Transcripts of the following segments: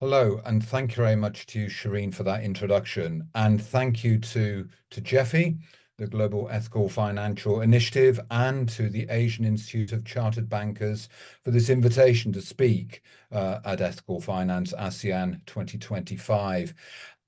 Hello, and thank you very much to you, Shireen, for that introduction. And thank you to GEFI, the Global Ethical Financial Initiative, and to the Asian Institute of Chartered Bankers for this invitation to speak at Ethical Finance ASEAN 2025.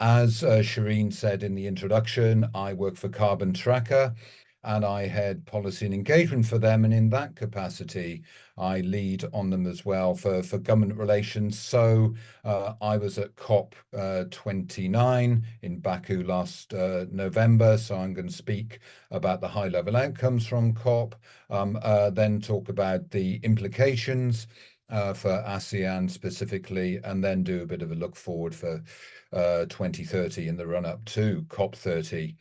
As Shireen said in the introduction, I work for Carbon Tracker and I head policy and engagement for them. And in that capacity, I lead on them as well for government relations. So I was at COP 29 in Baku last November, so I'm going to speak about the high level outcomes from COP, then talk about the implications for ASEAN specifically, and then do a bit of a look forward for 2030 in the run up to COP 30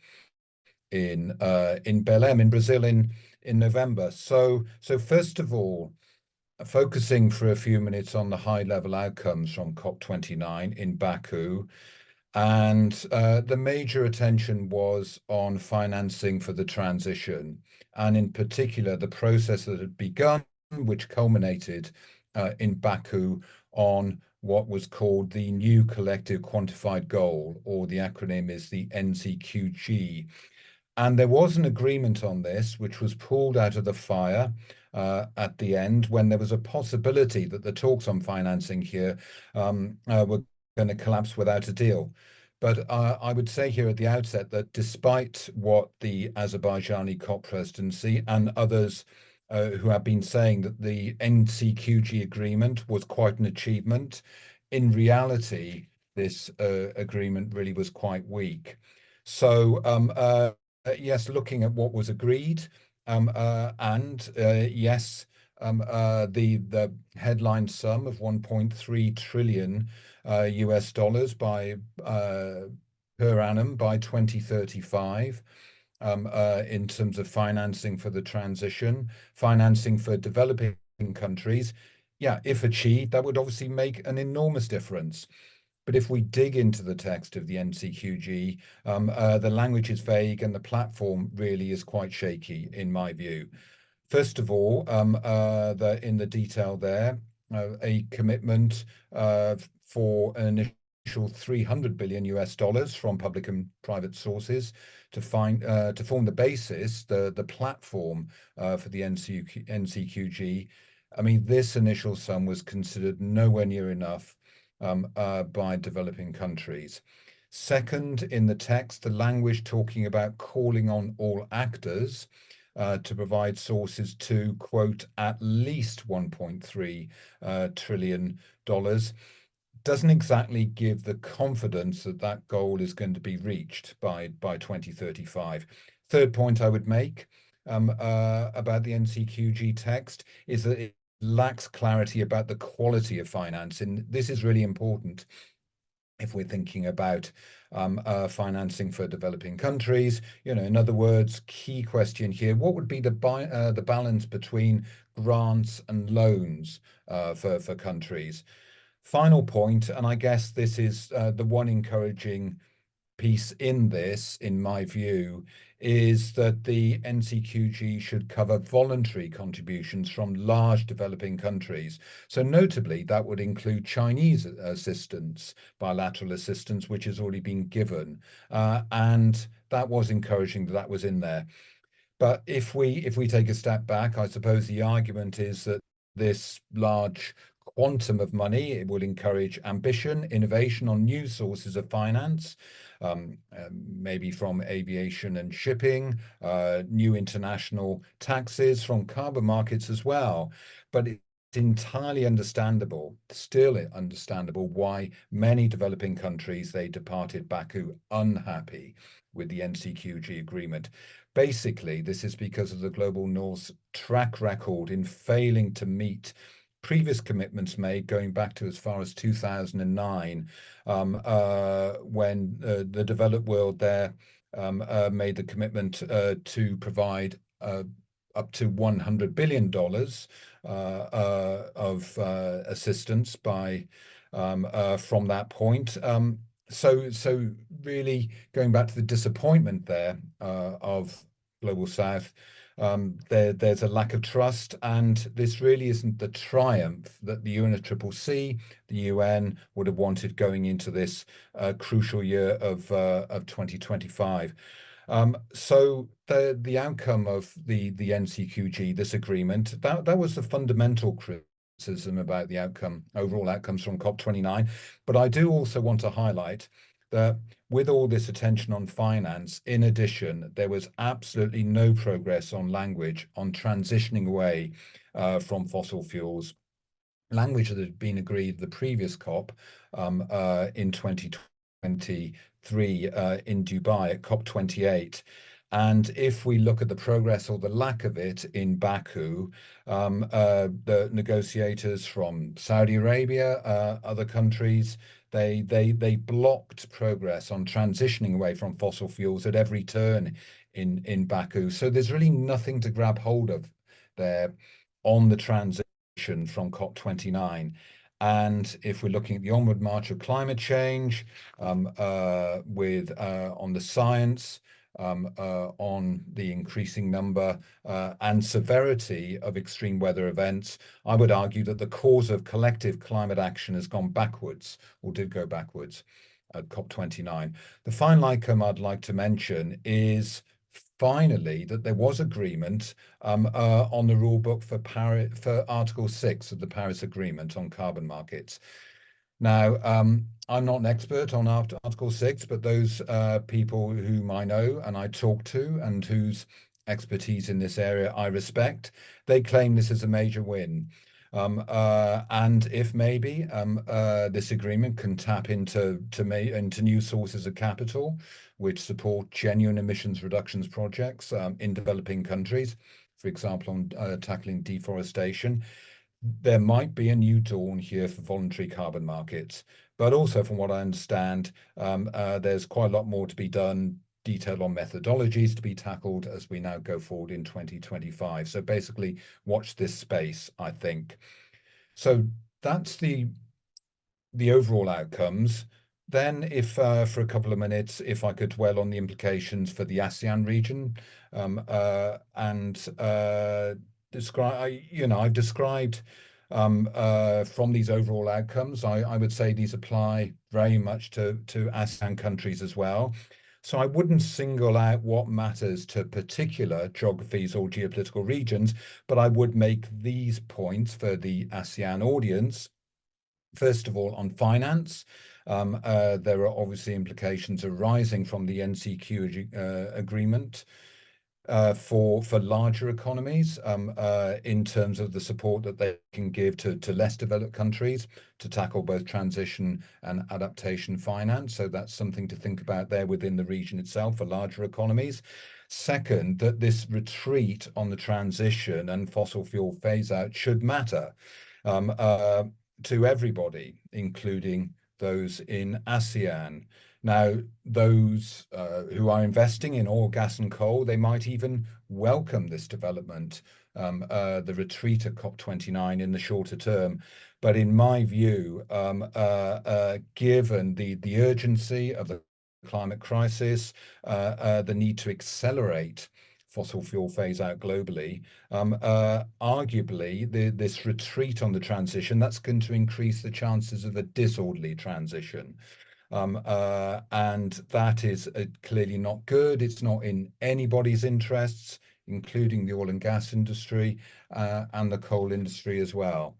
in Belém in Brazil in November. So first of all, focusing for a few minutes on the high level outcomes from COP29 in Baku. And the major attention was on financing for the transition, and in particular, the process that had begun, which culminated in Baku on what was called the New Collective Quantified Goal, or the acronym is the NCQG. And there was an agreement on this, which was pulled out of the fire at the end when there was a possibility that the talks on financing here were going to collapse without a deal. But I would say here at the outset that despite what the Azerbaijani COP presidency and others who have been saying that the NCQG agreement was quite an achievement, in reality, this agreement really was quite weak. So yes, looking at what was agreed, and yes, the headline sum of 1.3 trillion US dollars by per annum by 2035. In terms of financing for the transition, financing for developing countries. Yeah, if achieved, that would obviously make an enormous difference. But if we dig into the text of the NCQG, the language is vague and the platform really is quite shaky, in my view. First of all, in the detail there, a commitment for an initial 300 billion US dollars from public and private sources to form the basis, the platform for the NCQG. I mean, this initial sum was considered nowhere near enough by developing countries. Second, in the text, the language talking about calling on all actors to provide sources to, quote, at least $1.3 trillion doesn't exactly give the confidence that that goal is going to be reached by 2035. Third point I would make about the NCQG text is that it lacks clarity about the quality of finance. And this is really important if we're thinking about financing for developing countries. In other words, key question here, what would be the balance between grants and loans for countries? Final point, and I guess this is the one encouraging piece in this, in my view, is that the NCQG should cover voluntary contributions from large developing countries. So notably, that would include Chinese assistance, bilateral assistance, which has already been given. And that was encouraging that was in there. But if we take a step back, I suppose the argument is that this large quantum of money, it will encourage ambition, innovation on new sources of finance, maybe from aviation and shipping, new international taxes from carbon markets as well. But it's entirely understandable, still understandable, why many developing countries, they departed Baku unhappy with the NCQG agreement. Basically, this is because of the Global North's track record in failing to meet previous commitments made going back to as far as 2009, when the developed world there made the commitment to provide up to $100 billion of assistance from that point. So really going back to the disappointment there of Global South, There's a lack of trust, and this really isn't the triumph that the UNFCCC, the UN, would have wanted going into this crucial year of 2025. So the outcome of the NCQG, this agreement, that was the fundamental criticism about the outcome, overall outcomes from COP29. But I do also want to highlight that with all this attention on finance, in addition, there was absolutely no progress on language on transitioning away from fossil fuels. Language that had been agreed the previous COP in 2023 in Dubai at COP28. And if we look at the progress or the lack of it in Baku, the negotiators from Saudi Arabia, other countries, they blocked progress on transitioning away from fossil fuels at every turn in Baku. So there's really nothing to grab hold of there on the transition from COP29. And if we're looking at the onward march of climate change, with on the science, on the increasing number and severity of extreme weather events, I would argue that the cause of collective climate action has gone backwards, or did go backwards at COP29. The final outcome I'd like to mention is finally that there was agreement on the rule book for Article 6 of the Paris Agreement on carbon markets. Now, I'm not an expert on Article 6, but those people whom I know and I talk to and whose expertise in this area I respect, they claim this is a major win. And if maybe this agreement can tap into new sources of capital, which support genuine emissions reductions projects in developing countries, for example, on tackling deforestation, there might be a new dawn here for voluntary carbon markets. But also, from what I understand, there's quite a lot more to be done, detail on methodologies to be tackled as we now go forward in 2025. So basically, watch this space, I think. So that's the overall outcomes. Then, if for a couple of minutes, if I could dwell on the implications for the ASEAN region, and describe, I've described from these overall outcomes, I would say these apply very much to ASEAN countries as well. So I wouldn't single out what matters to particular geographies or geopolitical regions, but I would make these points for the ASEAN audience. First of all, on finance, there are obviously implications arising from the NCQ agreement for larger economies in terms of the support that they can give to less developed countries to tackle both transition and adaptation finance. So that's something to think about there within the region itself for larger economies. Second, that this retreat on the transition and fossil fuel phase out should matter to everybody, including those in ASEAN. Now, those who are investing in oil, gas, and coal, they might even welcome this development, the retreat at COP29 in the shorter term. But in my view, given the urgency of the climate crisis, the need to accelerate fossil fuel phase out globally, arguably this retreat on the transition, that's going to increase the chances of a disorderly transition. And that is clearly not good. It's not in anybody's interests, including the oil and gas industry and the coal industry as well.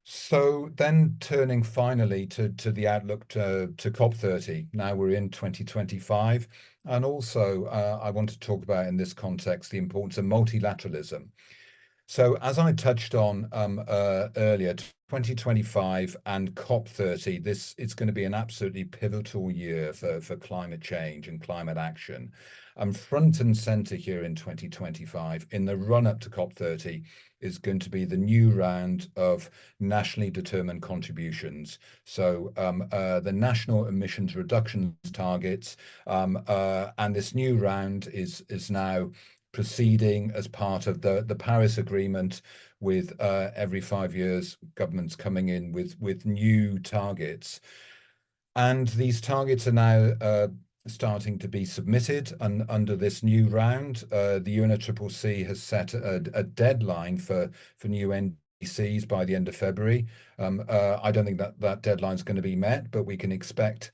So then turning finally to the outlook to COP30. Now we're in 2025. And also I want to talk about in this context the importance of multilateralism. So as I touched on earlier, 2025 and COP30, it's going to be an absolutely pivotal year for climate change and climate action. And front and center here in 2025, in the run-up to COP30, is going to be the new round of nationally determined contributions. So the national emissions reductions targets, and this new round is now proceeding as part of the Paris Agreement, with every 5 years governments coming in with new targets. And these targets are now starting to be submitted, and under this new round, the UNFCCC has set a deadline for new NDCs by the end of February. I don't think that deadline is going to be met, but we can expect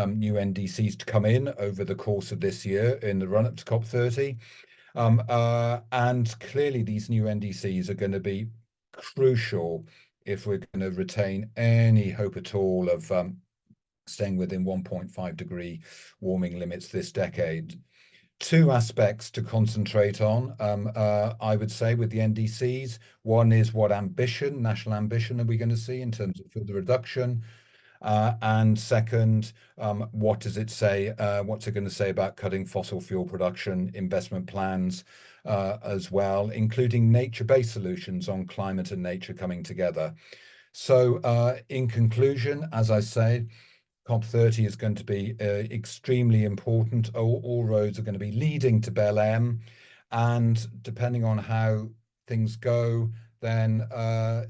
new NDCs to come in over the course of this year in the run-up to COP30. And clearly, these new NDCs are going to be crucial if we're going to retain any hope at all of staying within 1.5-degree warming limits this decade. Two aspects to concentrate on, I would say, with the NDCs. One is what national ambition are we going to see in terms of further reduction? And second, what does it say? What's it going to say about cutting fossil fuel production, investment plans as well, including nature-based solutions on climate and nature coming together? So in conclusion, as I say, COP30 is going to be extremely important. All roads are going to be leading to Belém, and depending on how things go, then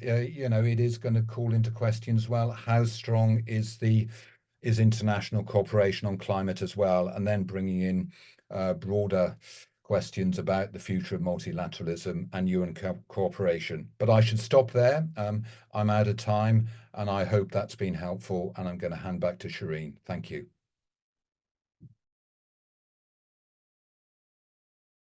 it is going to call into question as well how strong is international cooperation on climate as well, and then bringing in broader questions about the future of multilateralism and UN cooperation. But I should stop there. I'm out of time, and I hope that's been helpful, and I'm going to hand back to Shireen. Thank you.